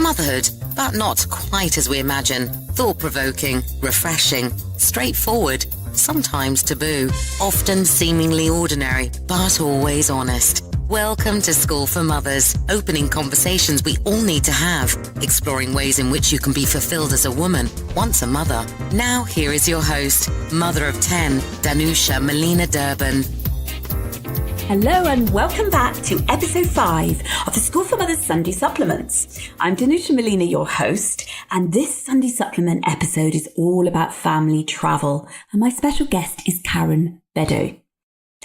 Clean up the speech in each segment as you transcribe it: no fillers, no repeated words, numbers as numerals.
Motherhood, but not quite as we imagine. Thought-provoking, refreshing, straightforward, sometimes taboo, often seemingly ordinary, but always honest. Welcome to School for Mothers, opening conversations we all need to have, exploring ways in which you can be fulfilled as a woman, once a mother. Now here is your host, mother of 10, Danusha Melina Durban. Hello and welcome back to episode 5 of the School for Mothers Sunday Supplements. I'm Danusha Melina, your host, and this Sunday Supplement episode is all about family travel, and my special guest is Karen Beddow.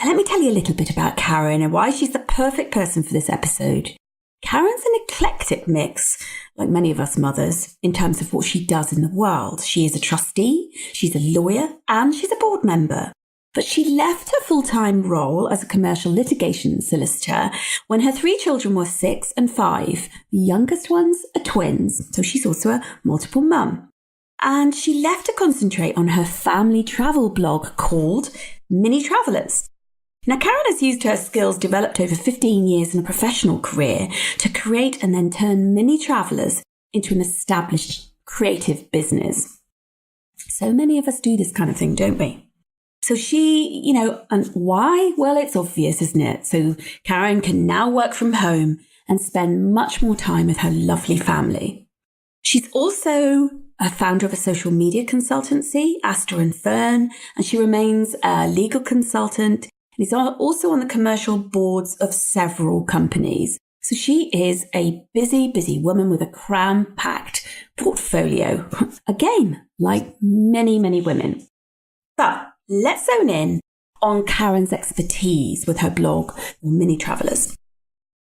Now let me tell you a little bit about Karen and why she's the perfect person for this episode. Karen's an eclectic mix, like many of us mothers, in terms of what she does in the world. She is a trustee, she's a lawyer, and she's a board member. But she left her full-time role as a commercial litigation solicitor when her 3 children were 6 and 5. The youngest ones are twins, so she's also a multiple mum. And she left to concentrate on her family travel blog called Mini Travelers. Now, Karen has used her skills developed over 15 years in a professional career to create and then turn Mini Travelers into an established creative business. So many of us do this kind of thing, don't we? So she, and why? Well, it's obvious, isn't it? So Karen can now work from home and spend much more time with her lovely family. She's also a founder of a social media consultancy, Astor and Fern, and she remains a legal consultant. And is also on the commercial boards of several companies. So she is a busy, busy woman with a cram-packed portfolio. Again, like many, many women. But let's zone in on Karen's expertise with her blog, Mini Travelers.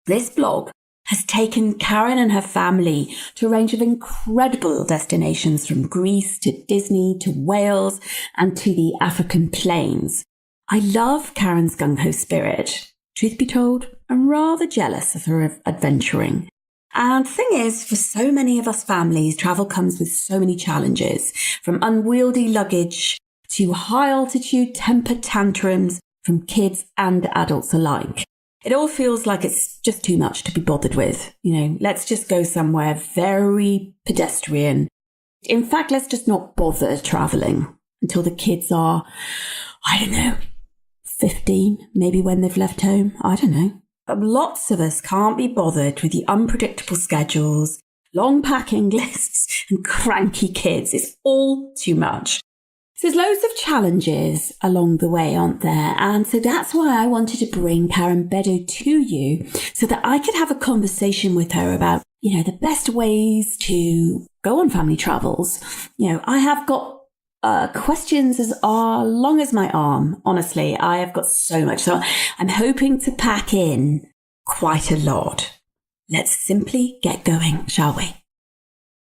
This blog has taken Karen and her family to a range of incredible destinations from Greece to Disney to Wales and to the African plains. I love Karen's gung-ho spirit. Truth be told, I'm rather jealous of her adventuring. And the thing is, for so many of us families, travel comes with so many challenges, from unwieldy luggage to high-altitude temper tantrums from kids and adults alike. It all feels like it's just too much to be bothered with. Let's just go somewhere very pedestrian. In fact, let's just not bother traveling until the kids are, 15, maybe when they've left home. I don't know. But lots of us can't be bothered with the unpredictable schedules, long packing lists, and cranky kids. It's all too much. So there's loads of challenges along the way, aren't there? And so that's why I wanted to bring Karen Beddow to you so that I could have a conversation with her about, the best ways to go on family travels. I have got questions as long as my arm. Honestly, I have got so much. So I'm hoping to pack in quite a lot. Let's simply get going, shall we?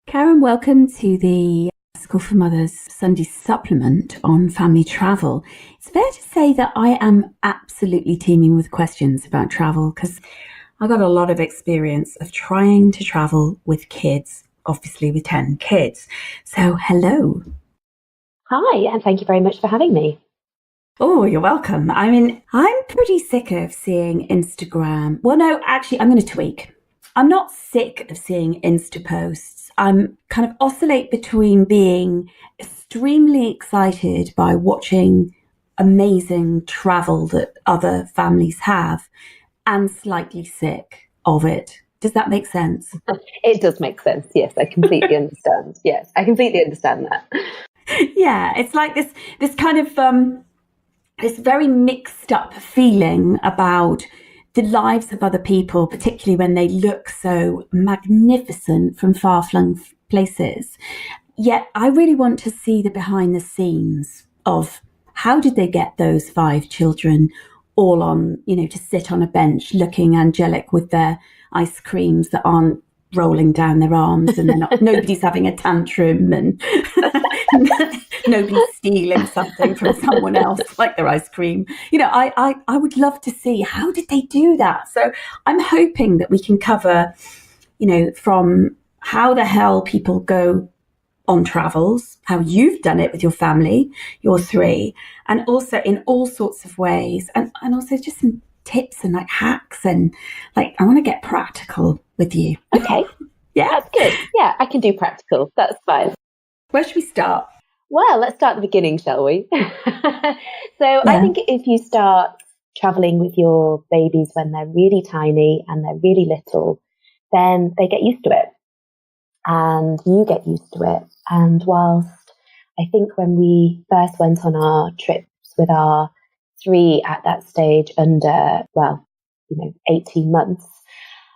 Karen, welcome to the School for Mothers Sunday Supplement on family travel. It's fair to say that I am absolutely teeming with questions about travel because I got a lot of experience of trying to travel with kids, obviously with 10 kids. So hello. Hi, and thank you very much for having me. Oh, you're welcome. I'm pretty sick of seeing Instagram. Well, no, actually, I'm going to tweak. I'm not sick of seeing Insta posts. I'm kind of oscillate between being extremely excited by watching amazing travel that other families have and slightly sick of it. Does that make sense? It does make sense. Yes, I completely understand. Yes, I completely understand that. Yeah, it's like this kind of this very mixed up feeling about the lives of other people, particularly when they look so magnificent from far-flung places. Yet I really want to see the behind the scenes of how did they get those 5 children all on, to sit on a bench looking angelic with their ice creams that aren't rolling down their arms and nobody's having a tantrum and nobody's stealing something from someone else like their ice cream. I would love to see how did they do that. So I'm hoping that we can cover, from how the hell people go on travels, how you've done it with your family, your 3, and also in all sorts of ways, and also just some tips and hacks and I want to get practical with you. Okay. Yeah. That's good. Yeah, I can do practical. That's fine. Where should we start? Well, let's start at the beginning, shall we? I think if you start traveling with your babies when they're really tiny and they're really little, then they get used to it and you get used to it. And whilst I think when we first went on our trips with our 3 at that stage under, 18 months,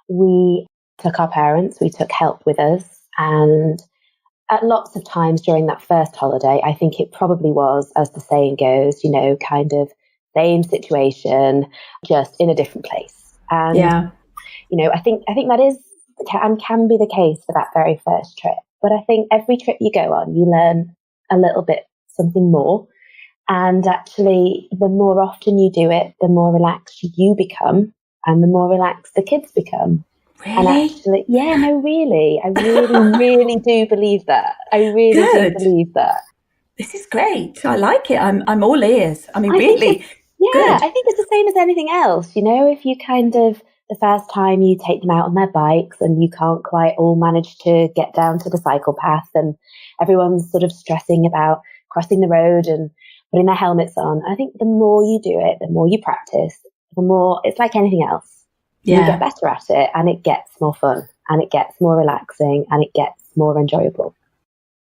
we took our parents, we took help with us, and at lots of times during that first holiday, I think it probably was, as the saying goes, kind of same situation, just in a different place. And, I think that is and can be the case for that very first trip. But I think every trip you go on, you learn a little bit something more. And actually, the more often you do it, the more relaxed you become and the more relaxed the kids become. Really? And actually, yeah, no, really. I really, really do believe that. I really do believe that. This is great. I like it. I'm all ears. I mean, really. Yeah, I think it's the same as anything else. If you kind of, the first time you take them out on their bikes and you can't quite all manage to get down to the cycle path and everyone's sort of stressing about crossing the road and putting their helmets on. I think the more you do it, the more you practice, the more, it's like anything else. You get better at it and it gets more fun and it gets more relaxing and it gets more enjoyable.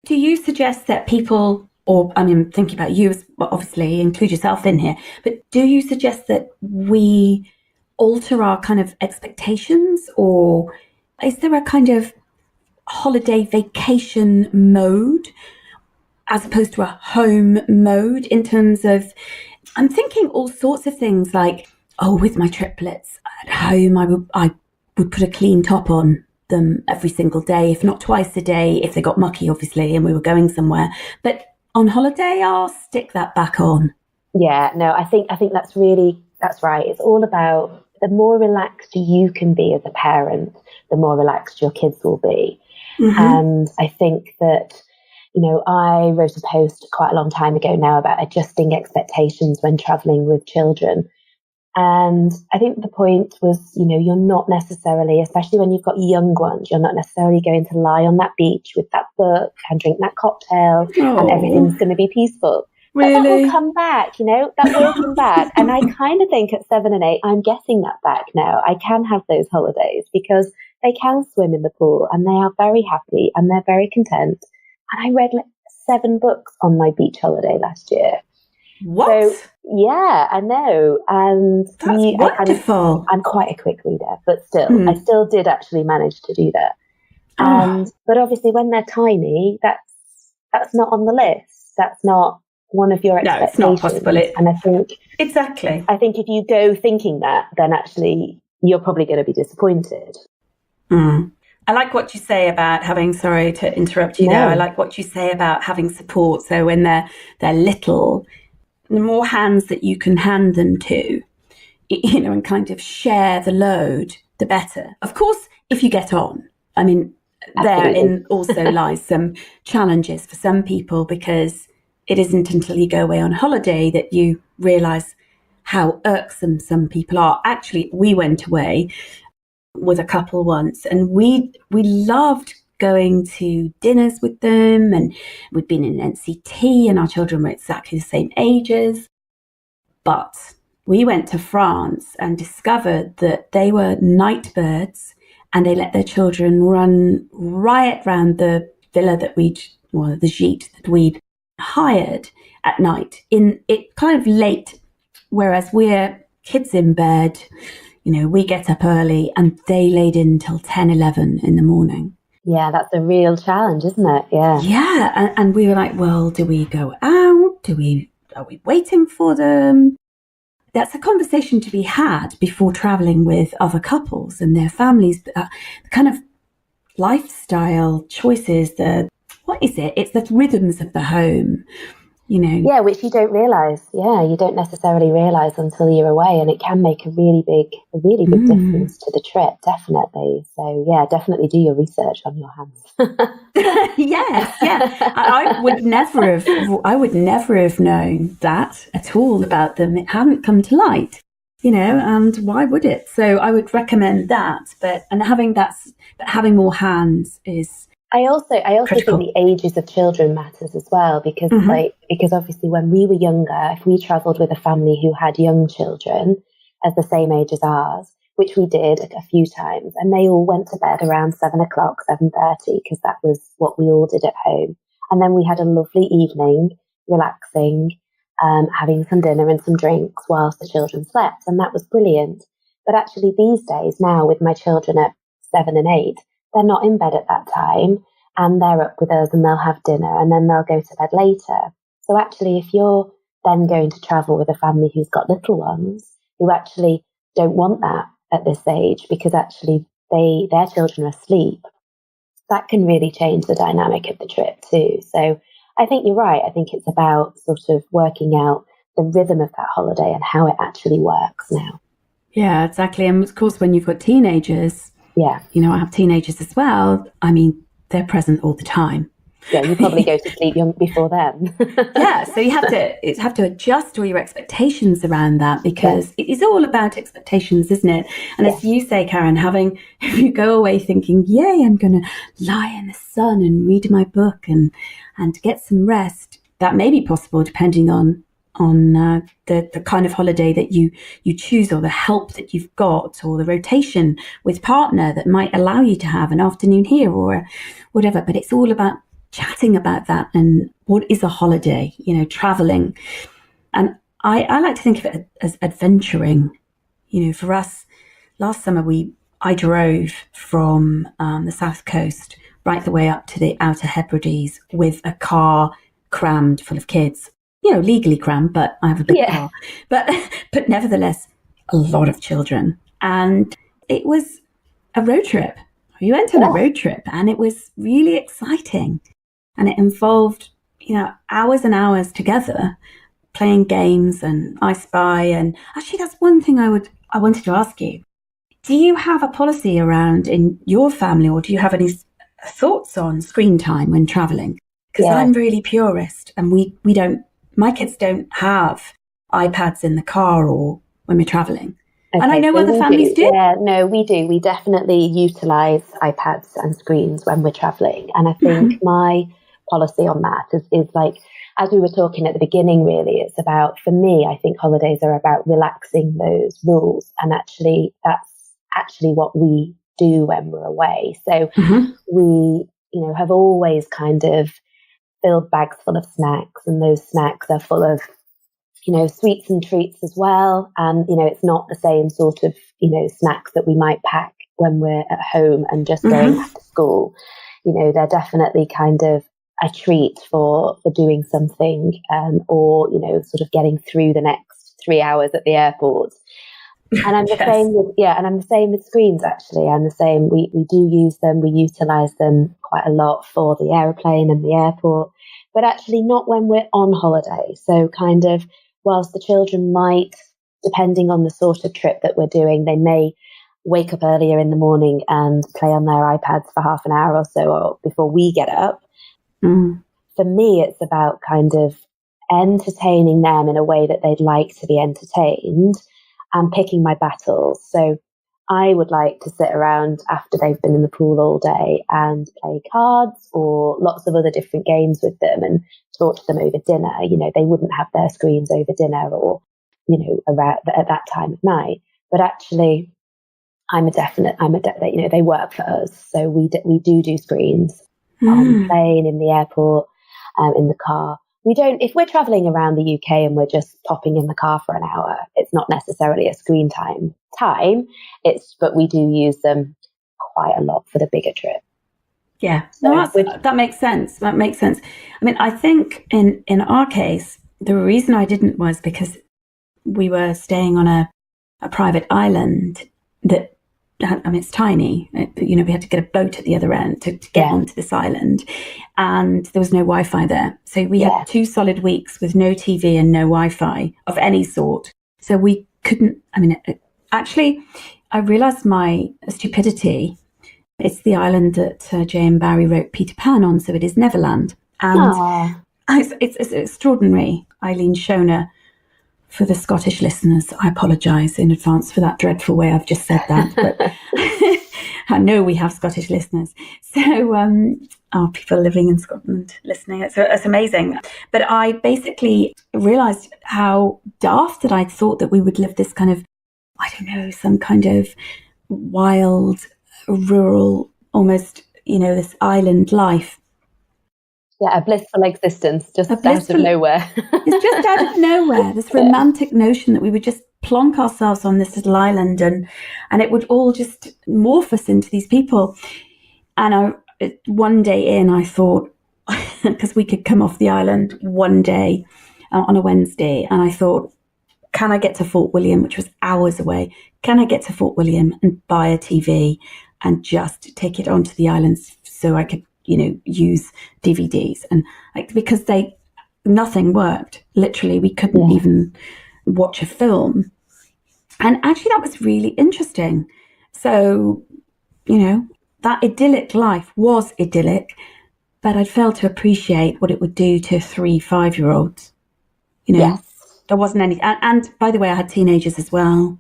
Do you suggest that people, or I mean, thinking about you, obviously include yourself in here, but do you suggest that we alter our kind of expectations, or is there a kind of holiday vacation mode as opposed to a home mode in terms of, I'm thinking all sorts of things like, with my triplets at home, I would put a clean top on them every single day, if not twice a day, if they got mucky, obviously, and we were going somewhere. But on holiday, I'll stick that back on. Yeah, no, I think that's right. It's all about the more relaxed you can be as a parent, the more relaxed your kids will be. Mm-hmm. And I think that, I wrote a post quite a long time ago now about adjusting expectations when traveling with children. And I think the point was, you're not necessarily, especially when you've got young ones, you're not necessarily going to lie on that beach with that book and drink that cocktail and everything's going to be peaceful. Really? But that will come back, that will come back. And I kind of think at 7 and 8, I'm getting that back now. I can have those holidays because they can swim in the pool and they are very happy and they're very content. And I read 7 books on my beach holiday last year. What? So, yeah, I know. And that's wonderful. I'm quite a quick reader, but still, I still did actually manage to do that. But obviously when they're tiny, that's not on the list. That's not one of your expectations. No, it's not possible. And I think exactly. I think if you go thinking that, then actually you're probably going to be disappointed. I like what you say about having, sorry to interrupt you there, I like what you say about having support. So when they're little, the more hands that you can hand them to, and kind of share the load, the better. Of course, if you get on, I mean, therein also lies some challenges for some people, because it isn't until you go away on holiday that you realise how irksome some people are. Actually, we went away with a couple once and we loved going to dinners with them, and we'd been in NCT and our children were exactly the same ages. But we went to France and discovered that they were night birds and they let their children run riot round the villa that the gîte that we'd hired at night, in it kind of late, whereas we're kids in bed, we get up early and they laid in until 10, 11 in the morning. Yeah, that's a real challenge, isn't it? Yeah. Yeah. And we were like, well, do we go out? Are we waiting for them? That's a conversation to be had before traveling with other couples and their families. The kind of lifestyle choices, it's the rhythms of the home, Yeah, which you don't realise. Yeah, you don't necessarily realise until you're away, and it can make a really big difference to the trip, definitely. So yeah, definitely do your research on your hands. Yes, yeah. I would never have known that at all about them. It hadn't come to light. and why would it? So I would recommend that, but having more hands is I also critical. think the ages of children matters as well, because because obviously when we were younger, if we travelled with a family who had young children as the same age as ours, which we did a few times, and they all went to bed around 7:00, 7:30, because that was what we all did at home. And then we had a lovely evening, relaxing, having some dinner and some drinks whilst the children slept. And that was brilliant. But actually these days now, with my children at 7 and 8, they're not in bed at that time, and they're up with us and they'll have dinner and then they'll go to bed later. So actually, if you're then going to travel with a family who's got little ones who actually don't want that at this age, because actually their children are asleep, that can really change the dynamic of the trip too. So I think you're right. I think it's about sort of working out the rhythm of that holiday and how it actually works now. Yeah, exactly. And of course, when you've got teenagers, I have teenagers as well. I mean, they're present all the time. Yeah, you probably go to sleep before them. Yeah, so you have to adjust all your expectations around that, because it is all about expectations, isn't it? And as you say, Karen, if you go away thinking, yay, I'm going to lie in the sun and read my book and get some rest, that may be possible depending on the kind of holiday that you choose, or the help that you've got, or the rotation with partner that might allow you to have an afternoon here or whatever. But it's all about chatting about that and what is a holiday, traveling. And I like to think of it as adventuring. For us, last summer I drove from the south coast right the way up to the Outer Hebrides with a car crammed full of kids. Legally crammed, but I have a big car. But nevertheless, a lot of children. And it was a road trip. We went on a road trip, and it was really exciting. And it involved, hours and hours together playing games and I Spy. And actually, that's one thing I wanted to ask you. Do you have a policy around in your family, or do you have any thoughts on screen time when traveling? Because I'm really purist, and my kids don't have iPads in the car or when we're traveling. Okay, and I know other families do. Yeah, no, we do. We definitely utilise iPads and screens when we're travelling. And I think my policy on that is like, as we were talking at the beginning, really, it's about, for me, I think holidays are about relaxing those rules. And actually, that's actually what we do when we're away. So we, have always kind of filled bags full of snacks, and those snacks are full of, sweets and treats as well. And, it's not the same sort of, snacks that we might pack when we're at home and just going back to school. They're definitely kind of a treat for doing something, or, sort of getting through the next 3 hours at the airport. And I'm the same with screens, actually. I'm the same. We do use them. We utilize them quite a lot for the aeroplane and the airport, but actually not when we're on holiday. So kind of, whilst the children might, depending on the sort of trip that we're doing, they may wake up earlier in the morning and play on their iPads for half an hour or so, or before we get up. For me, it's about kind of entertaining them in a way that they'd like to be entertained, and picking my battles. So I would like to sit around after they've been in the pool all day and play cards or lots of other different games with them and talk to them over dinner. They wouldn't have their screens over dinner or, around at that time of night. But actually, they work for us. So we do screens on the plane, in the airport, in the car. We don't, if we're traveling around the UK and we're just popping in the car for an hour, it's not necessarily a screen time. But we do use them quite a lot for the bigger trip. Yeah, so that makes sense. That makes sense. I mean, I think in our case, the reason I didn't was because we were staying on a private island that, it's tiny. We had to get a boat at the other end to get onto this island, and there was no Wi-Fi there. So we had 2 solid weeks with no TV and no Wi-Fi of any sort. So we couldn't. Actually, I realised my stupidity. It's the island that J.M. Barrie wrote Peter Pan on, so it is Neverland, and it's extraordinary. Eileen Shoner for the Scottish listeners, I apologise in advance for that dreadful way I've just said that, but I know we have Scottish listeners. So, people living in Scotland listening, it's amazing. But I basically realised how daft that I thought that we would live this kind of, I don't know, some kind of wild, rural, almost, this island life. Yeah, a blissful existence, just out of nowhere. It's just out of nowhere. This romantic notion that we would just plonk ourselves on this little island and it would all just morph us into these people. And one day in, I thought, because we could come off the island one day on a Wednesday, and I thought, can I get to Fort William, which was hours away? Can I get to Fort William and buy a TV and just take it onto the island so I could, use DVDs? And because nothing worked. Literally, we couldn't even watch a film. And actually, that was really interesting. So, that idyllic life was idyllic, but I'd failed to appreciate what it would do to 3-5-year-olds. Yes. There wasn't any. And by the way, I had teenagers as well.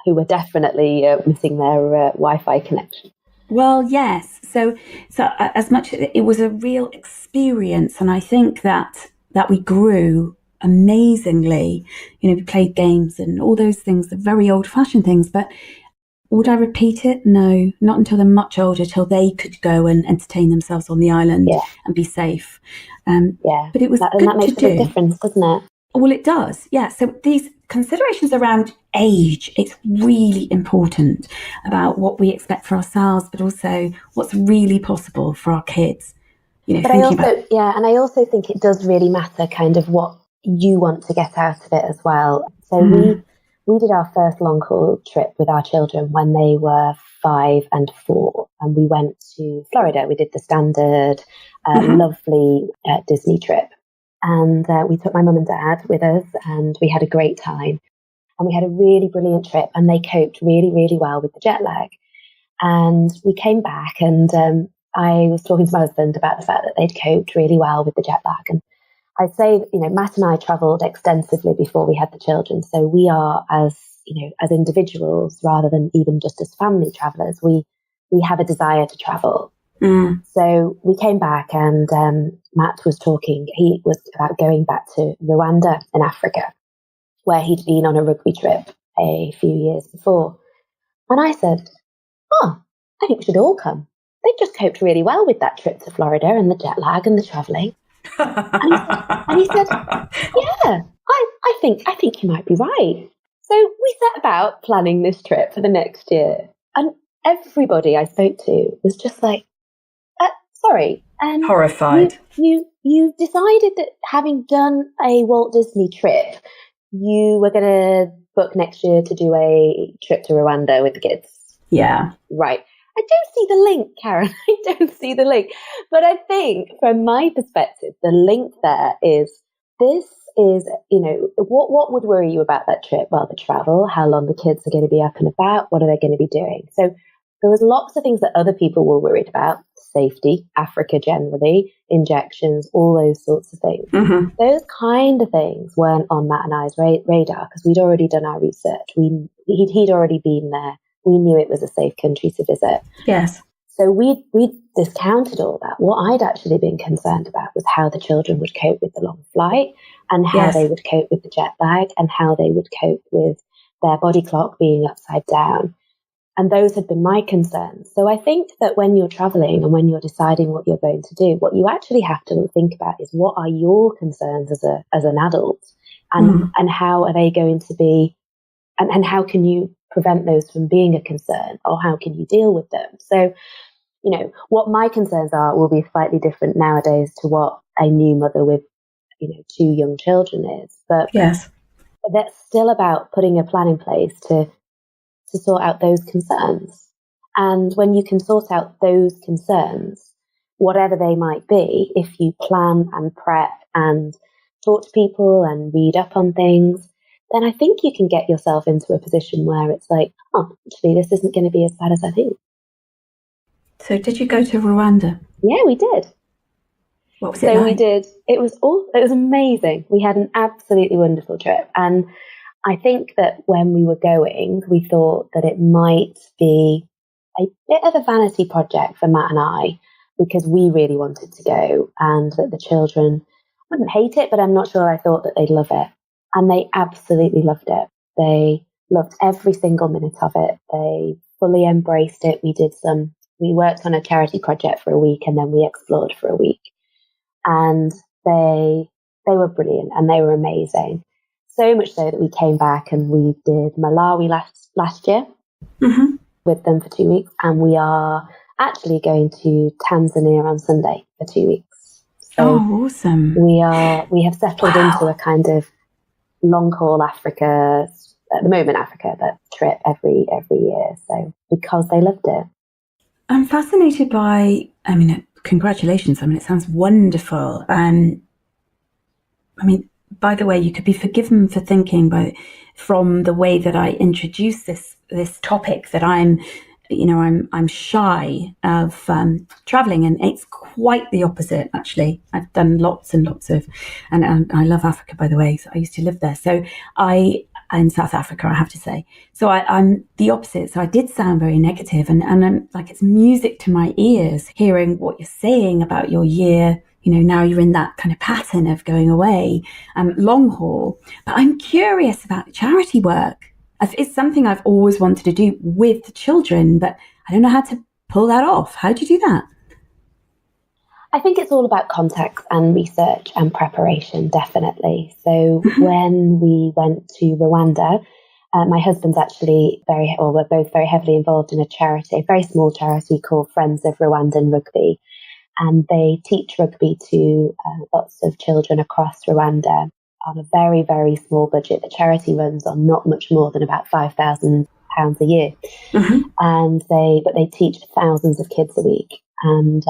Who were definitely missing their Wi-Fi connection. Well, yes. So as much it was a real experience, and I think that we grew amazingly. We played games and all those things, the very old-fashioned things. But would I repeat it? No, not until they're much older, till they could go and entertain themselves on the island and be safe. But it was good that makes a big difference, doesn't it? Well, it does. Yeah. So these considerations around age, it's really important about what we expect for ourselves, but also what's really possible for our kids. But I also think it does really matter kind of what you want to get out of it as well. So we did our first long haul trip with our children when they were 5 and 4, and we went to Florida. We did the standard, lovely Disney trip. And we took my mum and dad with us, and we had a great time. And we had a really brilliant trip, and they coped really, really well with the jet lag. And we came back, and I was talking to my husband about the fact that they'd coped really well with the jet lag. And I'd say, Matt and I travelled extensively before we had the children. So we are, as individuals, rather than even just as family travellers, we have a desire to travel. So we came back, and Matt was talking. He was about going back to Rwanda in Africa, where he'd been on a rugby trip a few years before. And I said, I think we should all come. They just coped really well with that trip to Florida and the jet lag and the travelling. and he said, yeah, I think you might be right. So we set about planning this trip for the next year. And everybody I spoke to was just like, sorry. Horrified. You decided that having done a Walt Disney trip, you were going to book next year to do a trip to Rwanda with the kids. Yeah. Right. I don't see the link, Karen. I don't see the link. But I think from my perspective, the link there is this is, what would worry you about that trip? Well, the travel, how long the kids are going to be up and about, what are they going to be doing? So there was lots of things that other people were worried about. Safety, Africa generally, injections, all those sorts of things. Those kind of things weren't on Matt and I's radar because we'd already done our research. He'd already been there. We knew it was a safe country to visit. Yes. So we discounted all that. What I'd actually been concerned about was how the children would cope with the long flight and how they would cope with the jet lag and how they would cope with their body clock being upside down. And those had been my concerns. So I think that when you're traveling and when you're deciding what you're going to do, what you actually have to think about is what are your concerns as an adult and how are they going to be and how can you prevent those from being a concern or how can you deal with them? So, what my concerns are will be slightly different nowadays to what a new mother with, 2 young children is. But that's still about putting a plan in place to sort out those concerns. And when you can sort out those concerns, whatever they might be, if you plan and prep and talk to people and read up on things, then I think you can get yourself into a position where it's like, actually, this isn't going to be as bad as I think. So did you go to Rwanda? Yeah, we did. What was it So like? we did, it was amazing. We had an absolutely wonderful trip. And I think that when we were going, we thought that it might be a bit of a vanity project for Matt and I, because we really wanted to go, and that the children wouldn't hate it, but I'm not sure I thought that they'd love it. And they absolutely loved it. They loved every single minute of it. They fully embraced it. We worked on a charity project for a week, and then we explored for a week. And they were brilliant, and they were amazing. So much so that we came back and we did Malawi last year with them for 2 weeks, and we are actually going to Tanzania on Sunday for 2 weeks. So awesome! we have settled into a kind of long haul Africa, at the moment Africa, but trip every year. So because they loved it. I'm fascinated by. I mean, congratulations! I mean, it sounds wonderful. I mean, by the way, you could be forgiven for thinking from the way that I introduce this topic that I'm shy of traveling, and it's quite the opposite. Actually, I've done lots and lots of, and I love Africa, by the way. So I used to live there. So in South Africa, I have to say. So I'm the opposite. So I did sound very negative, and I'm like, it's music to my ears hearing what you're saying about your year. Now you're in that kind of pattern of going away, long haul. But I'm curious about the charity work. It's something I've always wanted to do with the children, but I don't know how to pull that off. How do you do that? I think it's all about context and research and preparation, definitely. So when we went to Rwanda, my husband's actually we're both very heavily involved in a very small charity called Friends of Rwandan Rugby. And they teach rugby to lots of children across Rwanda on a very, very small budget. The charity runs on not much more than about £5,000 a year. But they teach thousands of kids a week. And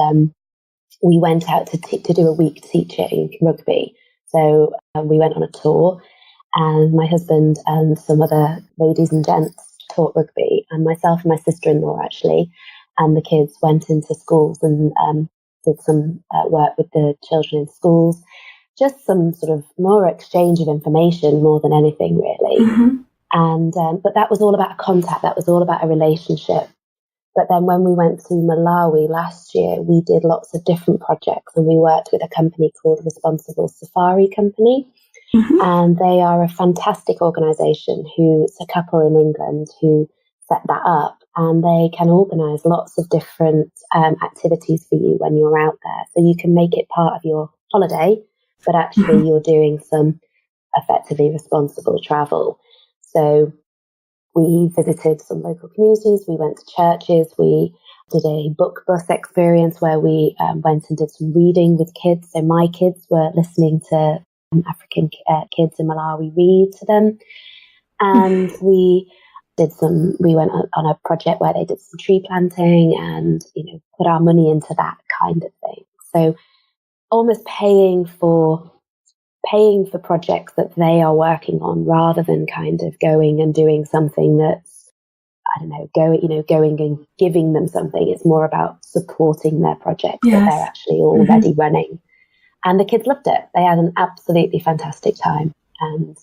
we went out to do a week teaching rugby. So we went on a tour, and my husband and some other ladies and gents taught rugby, and myself and my sister-in-law actually, and the kids went into schools and did some work with the children in schools, just some sort of more exchange of information more than anything really. And but that was all about a contact, that was all about a relationship. But then when we went to Malawi last year, we did lots of different projects, and we worked with a company called Responsible Safari Company. And they are a fantastic organisation it's a couple in England who set that up, and they can organise lots of different activities for you when you're out there. So you can make it part of your holiday, but actually you're doing some effectively responsible travel. So we visited some local communities, we went to churches, we did a book bus experience where we went and did some reading with kids. So my kids were listening to African kids in Malawi read to them. And we went on a project where they did some tree planting and, put our money into that kind of thing. So almost paying for projects that they are working on, rather than kind of going and doing something that's, I don't know, going and giving them something. It's more about supporting their project that they're actually already running. And the kids loved it. They had an absolutely fantastic time. And,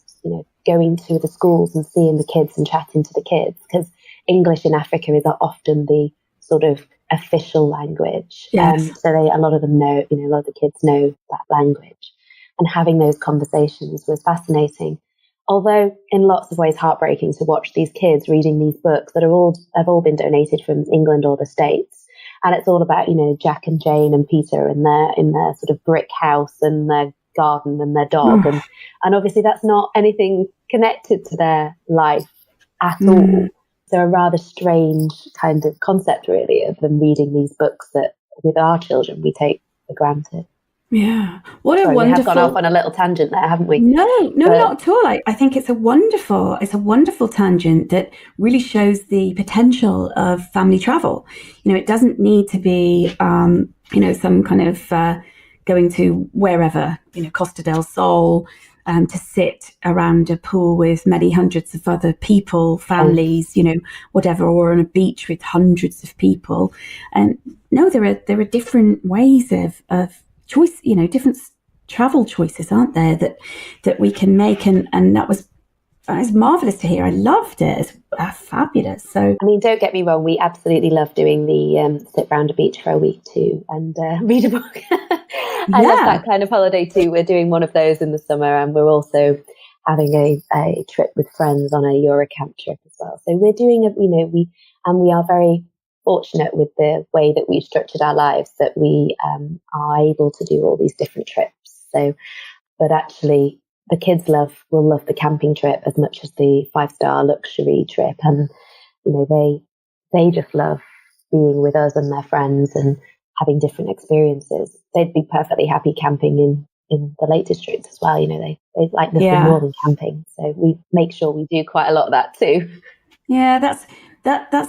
going to the schools and seeing the kids and chatting to the kids, because English in Africa is often the sort of official language. So a lot of them know, a lot of the kids know that language. And having those conversations was fascinating. Although in lots of ways heartbreaking to watch these kids reading these books that have all been donated from England or the States. And it's all about, Jack and Jane and Peter in their sort of brick house and their garden and their dog. And obviously that's not anything connected to their life at all. So a rather strange kind of concept really of them reading these books that with our children we take for granted. Yeah. What a Sorry, wonderful... We have gone off on a little tangent there, haven't we? No, not at all. I think it's a wonderful tangent that really shows the potential of family travel. It doesn't need to be, some kind of going to wherever, Costa del Sol, to sit around a pool with many hundreds of other people, families, whatever, or on a beach with hundreds of people. And no, there are different ways of choice, different travel choices, aren't there, that we can make, and that was marvellous to hear. I loved it. It's fabulous. So, I mean, don't get me wrong, we absolutely love doing the sit round a beach for a week too and read a book. I love that kind of holiday too. We're doing one of those in the summer, and we're also having a trip with friends on a Eurocamp trip as well. So we're doing we are very fortunate with the way that we've structured our lives that we are able to do all these different trips. So, but actually, the kids will love the camping trip as much as the 5-star luxury trip, and they just love being with us and their friends and having different experiences. They'd be perfectly happy camping in the Lake District as well. They like nothing more than camping, so we make sure we do quite a lot of that too. Yeah, that's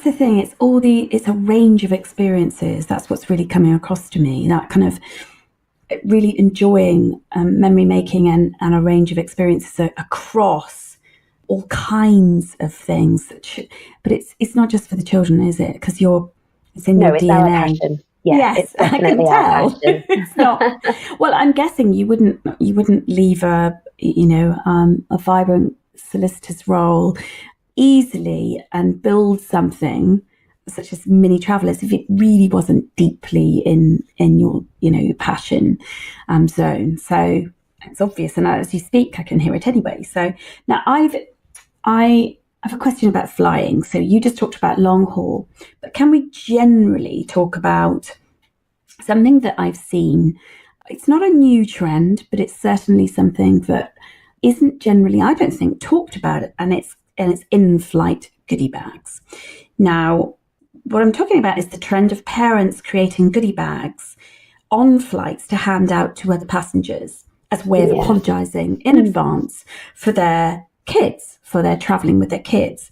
the thing. It's a range of experiences. That's what's really coming across to me. That kind of really enjoying memory making and a range of experiences across all kinds of things. But it's not just for the children, is it? Because it's in your DNA. Our passion. Yeah, yes, I can tell. It's not. Well, I'm guessing you wouldn't leave a vibrant solicitor's role easily and build something such as Mini Travellers if it really wasn't deeply in your passion zone. So it's obvious, and as you speak, I can hear it anyway. So now I have a question about flying. So you just talked about long haul, but can we generally talk about something that I've seen? It's not a new trend, but it's certainly something that isn't generally, I don't think, talked about, and it's in-flight goodie bags. Now, what I'm talking about is the trend of parents creating goodie bags on flights to hand out to other passengers as a way of apologising in advance for their kids, for their travelling with their kids.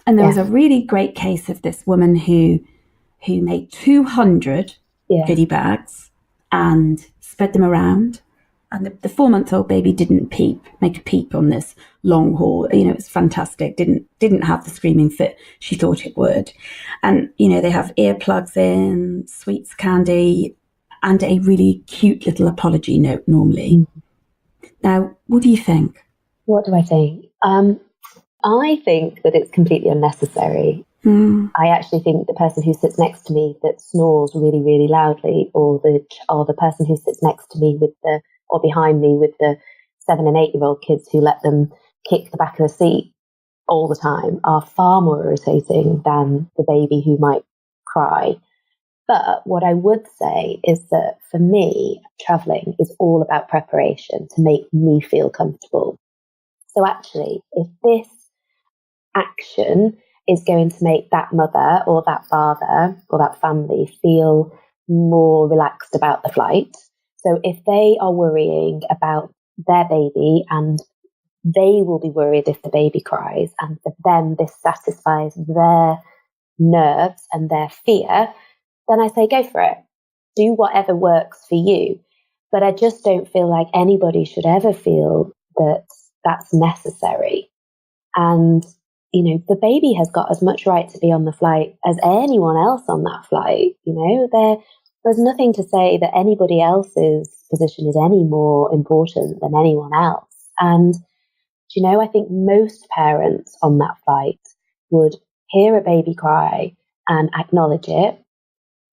And there was a really great case of this woman who made 200 goodie bags and spread them around. And the 4-month-old baby didn't make a peep on this long haul. It was fantastic. Didn't have the screaming fit she thought it would. And, they have earplugs in, sweets, candy, and a really cute little apology note normally. Now, what do you think? What do I think? I think that it's completely unnecessary. I actually think the person who sits next to me that snores really, really loudly, or the person who sits next to me or behind me with the 7 and 8-year-old kids who let them kick the back of the seat all the time are far more irritating than the baby who might cry. But what I would say is that for me, traveling is all about preparation to make me feel comfortable. So actually, if this action is going to make that mother or that father or that family feel more relaxed about the flight, so if they are worrying about their baby and they will be worried if the baby cries, and for them this satisfies their nerves and their fear, then I say go for it. Do whatever works for you. But I just don't feel like anybody should ever feel that that's necessary. And, the baby has got as much right to be on the flight as anyone else on that flight. There's nothing to say that anybody else's position is any more important than anyone else. And, I think most parents on that flight would hear a baby cry and acknowledge it,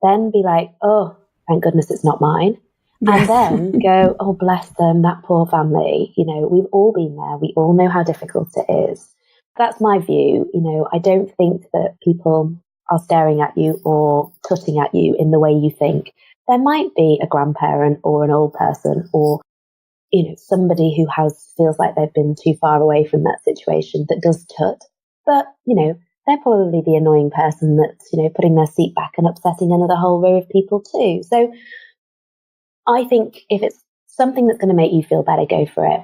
then be like, oh, thank goodness it's not mine. Yes. And then go, oh, bless them, that poor family. We've all been there. We all know how difficult it is. That's my view. I don't think that people are staring at you or tutting at you in the way you think. There might be a grandparent or an old person or, somebody who feels like they've been too far away from that situation that does tut. But, they're probably the annoying person that's, putting their seat back and upsetting another whole row of people too. So I think if it's something that's going to make you feel better, go for it.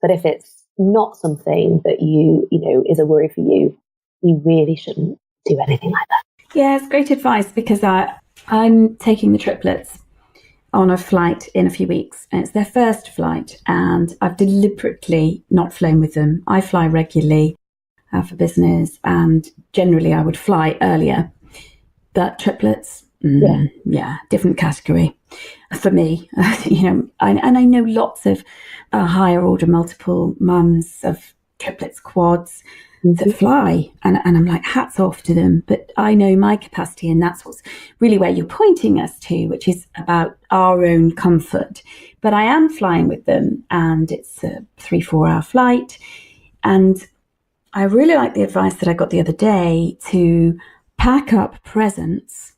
But if it's not something that is a worry for you, you really shouldn't do anything like that. Yeah, it's great advice, because I'm taking the triplets on a flight in a few weeks, and it's their first flight, and I've deliberately not flown with them. I fly regularly for business, and generally I would fly earlier. But triplets, Yeah, different category for me. I know lots of higher order multiple mums of triplets, quads that fly, and I'm like, hats off to them. But I know my capacity, and that's what's really where you're pointing us to, which is about our own comfort. But I am flying with them, and it's a 3-4 hour flight, and I really like the advice that I got the other day to pack up presents.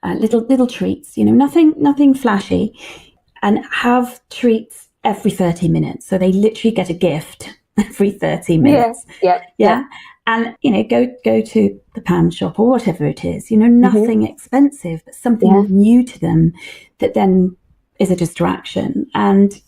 Little treats, nothing flashy, and have treats every 30 minutes. So they literally get a gift every 30 minutes. Yeah. And, go to the pan shop or whatever it is, nothing expensive, but something new to them that then is a distraction. And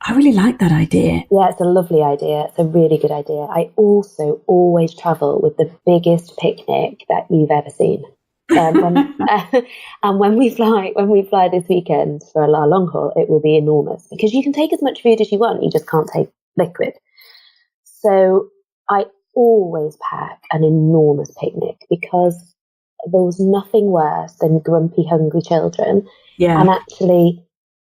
I really like that idea. Yeah, it's a lovely idea. It's a really good idea. I also always travel with the biggest picnic that you've ever seen. And when we fly this weekend for our long haul, it will be enormous because you can take as much food as you want. You just can't take liquid. So I always pack an enormous picnic because there was nothing worse than grumpy, hungry children. Yeah. And actually,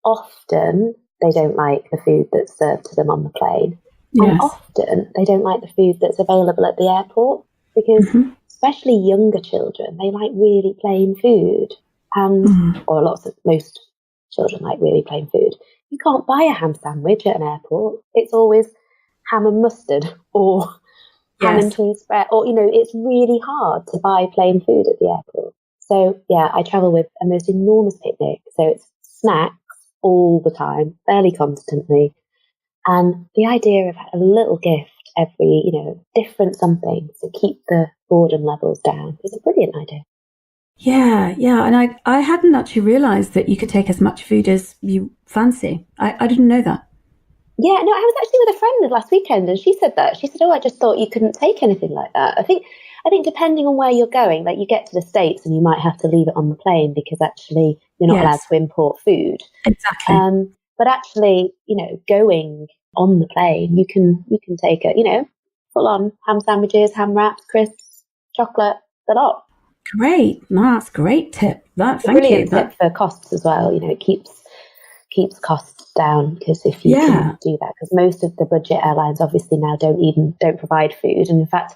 often they don't like the food that's served to them on the plane. Yes. And often they don't like the food that's available at the airport because especially younger children, they like really plain food. And, most children like really plain food. You can't buy a ham sandwich at an airport. It's always ham and mustard or ham and cheese spread. Or, it's really hard to buy plain food at the airport. So, yeah, I travel with a most enormous picnic. So it's snacks all the time, fairly constantly. And the idea of a little gift every, different something to keep the boredom levels down is a brilliant idea. Yeah. And I hadn't actually realised that you could take as much food as you fancy. I didn't know that. Yeah, no, I was actually with a friend last weekend and she said that. She said, I just thought you couldn't take anything like that. I think depending on where you're going, like you get to the States and you might have to leave it on the plane because actually you're not allowed to import food. Exactly. But actually, going on the plane, you can take a, full on ham sandwiches, ham wraps, crisps, chocolate, the lot. Great. No, that's a great tip. Thank you. Brilliant tip for costs as well. It keeps costs down because if you can do that, because most of the budget airlines obviously now don't provide food, and in fact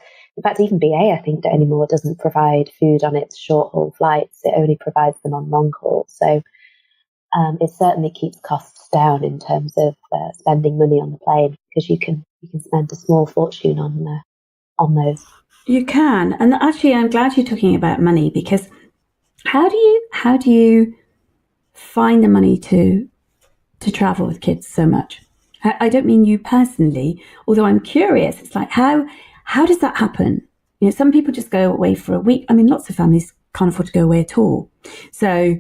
even BA I think anymore doesn't provide food on its short haul flights. It only provides them on long haul. So it certainly keeps costs down in terms of spending money on the plane because you can spend a small fortune on those. You can, and actually, I'm glad you're talking about money because how do you find the money to travel with kids so much? I don't mean you personally, although I'm curious. It's like how does that happen? Some people just go away for a week. I mean, lots of families can't afford to go away at all. So,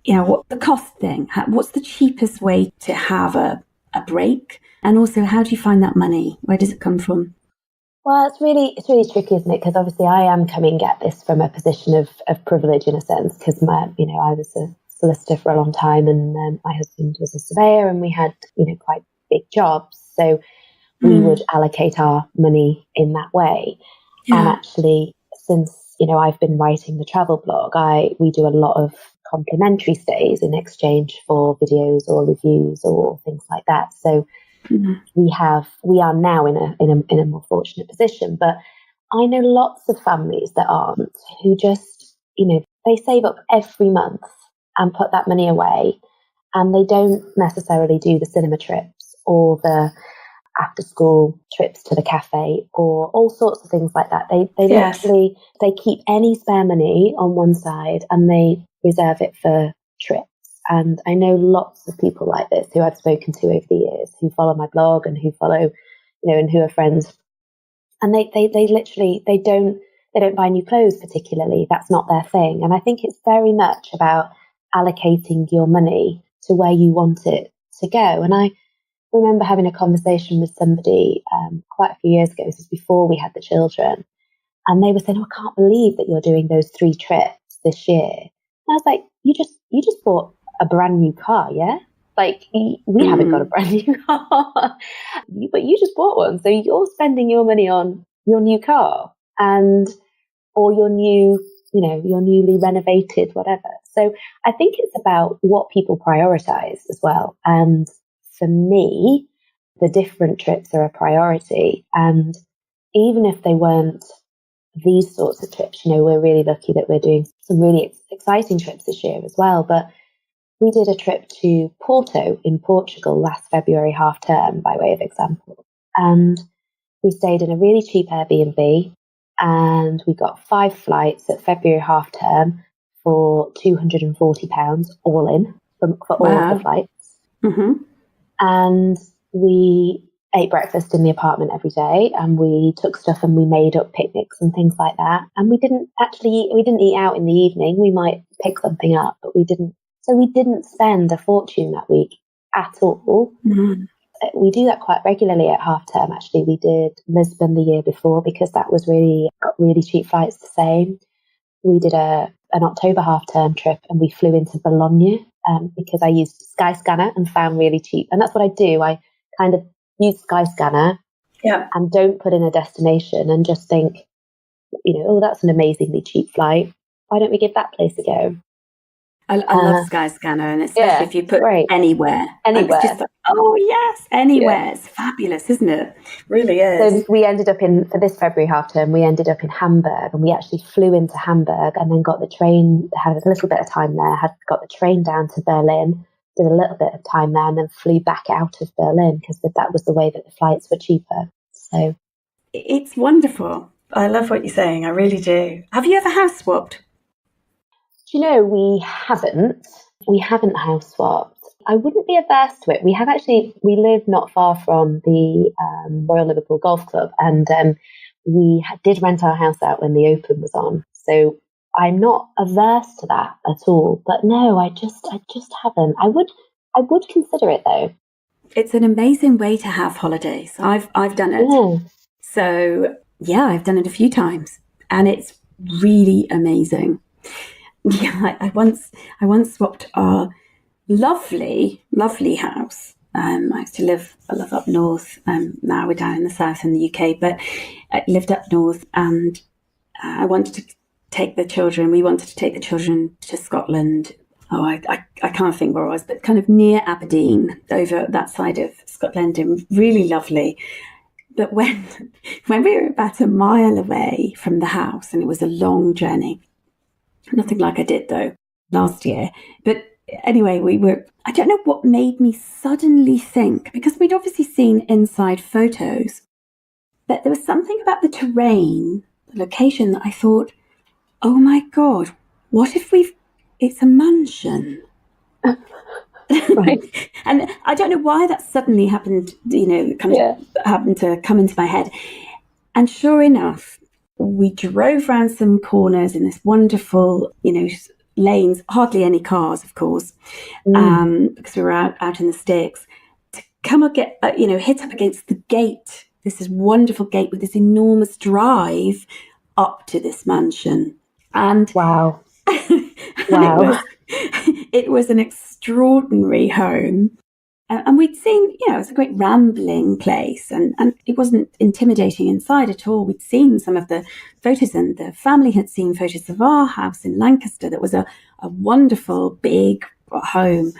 what the cost thing? What's the cheapest way to have a break? And also, how do you find that money? Where does it come from? Well, it's really tricky, isn't it? Because obviously I am coming at this from a position of privilege in a sense, because I was a solicitor for a long time and my husband was a surveyor and we had, quite big jobs. So we would allocate our money in that way. Yeah. And actually, since, I've been writing the travel blog, we do a lot of complimentary stays in exchange for videos or reviews or things like that. So we are now in a more fortunate position, but I know lots of families that aren't, who just, they save up every month and put that money away, and they don't necessarily do the cinema trips or the after school trips to the cafe or all sorts of things like that. They literally, they keep any spare money on one side and they reserve it for trips. And I know lots of people like this who I've spoken to over the years, who follow my blog and who follow, and who are friends. And they literally, they don't buy new clothes particularly. That's not their thing. And I think it's very much about allocating your money to where you want it to go. And I remember having a conversation with somebody quite a few years ago. This was before we had the children. And they were saying, I can't believe that you're doing those 3 trips this year. And I was like, you just bought a brand new car, yeah? Like, we haven't got a brand new car, but you just bought one. So you're spending your money on your new car or your new, your newly renovated whatever. So I think it's about what people prioritize as well. And for me, the different trips are a priority. And even if they weren't these sorts of trips, we're really lucky that we're doing some really exciting trips this year as well. But we did a trip to Porto in Portugal last February half term, by way of example. And we stayed in a really cheap Airbnb, and we got 5 flights at February half term for £240 all in for all of the flights. Mm-hmm. And we ate breakfast in the apartment every day, and we took stuff and we made up picnics and things like that. And we didn't eat out in the evening. We might pick something up, but we didn't. So we didn't spend a fortune that week at all. Mm-hmm. We do that quite regularly at half term. Actually, we did Lisbon the year before because that was got really cheap flights the same. We did an October half term trip, and we flew into Bologna because I used Skyscanner and found really cheap. And that's what I do. I kind of use Skyscanner and don't put in a destination and just think, that's an amazingly cheap flight. Why don't we give that place a go? I love Skyscanner, and especially if you put anywhere. It's just like, oh yes, anywhere. Yeah. It's fabulous, isn't it? Really is. So we ended up for this February half term, we ended up in Hamburg, and we actually flew into Hamburg and then got the train, had a little bit of time there, got the train down to Berlin, did a little bit of time there, and then flew back out of Berlin because that was the way that the flights were cheaper. So it's wonderful. I love what you're saying. I really do. Have you ever house swapped? We haven't. We haven't house swapped. I wouldn't be averse to it. We live not far from the Royal Liverpool Golf Club, and we did rent our house out when the Open was on. So I'm not averse to that at all. But no, I just haven't. I would consider it though. It's an amazing way to have holidays. I've done it. Yeah. So yeah, I've done it a few times, and it's really amazing. Yeah, I once swapped our lovely house. I used to live up north. Now we're down in the south in the UK, but I lived up north, and we wanted to take the children to Scotland. Oh, I can't think where I was, but kind of near Aberdeen, over that side of Scotland, and really lovely. But when we were about a mile away from the house, and it was a long journey. Nothing like I did, though, last year. But anyway, I don't know what made me suddenly think, because we'd obviously seen inside photos, but there was something about the terrain, the location, that I thought, oh my God, what if it's a mansion? Right. And I don't know why that suddenly happened, happened to come into my head. And sure enough, we drove round some corners in this wonderful, lanes, hardly any cars, of course, because we were out in the sticks, to come and get, hit up against the gate. This is wonderful gate with this enormous drive up to this mansion. And wow. It was an extraordinary home. And we'd seen, it was a great rambling place, and it wasn't intimidating inside at all. We'd seen some of the photos, and the family had seen photos of our house in Lancaster that was a wonderful big home,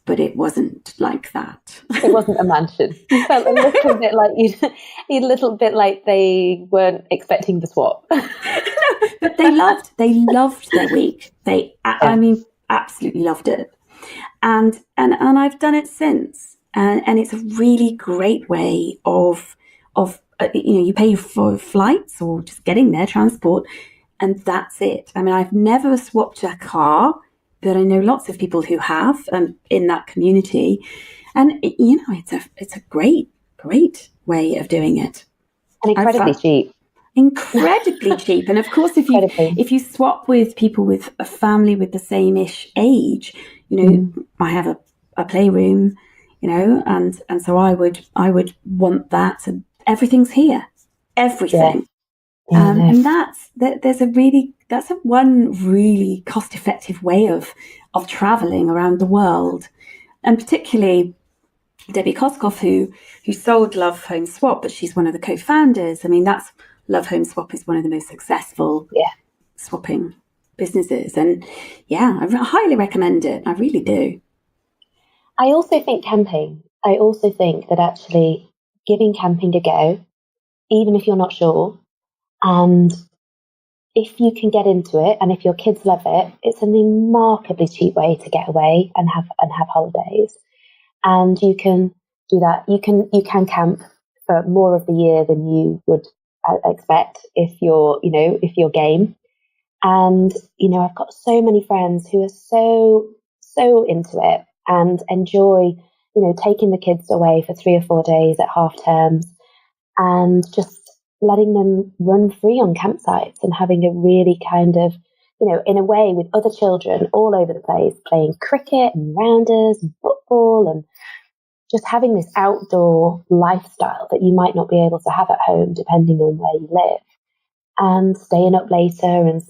but it wasn't like that. It wasn't a mansion. You felt a little bit like a little bit like they weren't expecting the swap. No, but they loved their week. Absolutely loved it. And I've done it since, and it's a really great way of you pay for flights or just getting there, transport, and that's it. I mean, I've never swapped a car, but I know lots of people who have in that community, and it's a great way of doing it, and incredibly cheap. Incredibly cheap. And of course, if you swap with people with a family with the same-ish age, I have a playroom, and so I would want that. And everything's here, everything. Yeah. And that's one really cost-effective way of traveling around the world. And particularly Debbie Koskoff, who sold Love Home Swap, but she's one of the co-founders. I mean, Love Home Swap is one of the most successful swapping businesses. And yeah, I highly recommend it. I really do. I also think that actually giving camping a go, even if you're not sure, and if you can get into it, and if your kids love it, it's a remarkably cheap way to get away and have holidays. And you can do that. You can camp for more of the year than you would expect if you're game. And I've got so many friends who are so into it and enjoy taking the kids away for 3 or 4 days at half terms and just letting them run free on campsites and having a really kind of, in a way, with other children all over the place, playing cricket and rounders and football and just having this outdoor lifestyle that you might not be able to have at home depending on where you live, and staying up later and,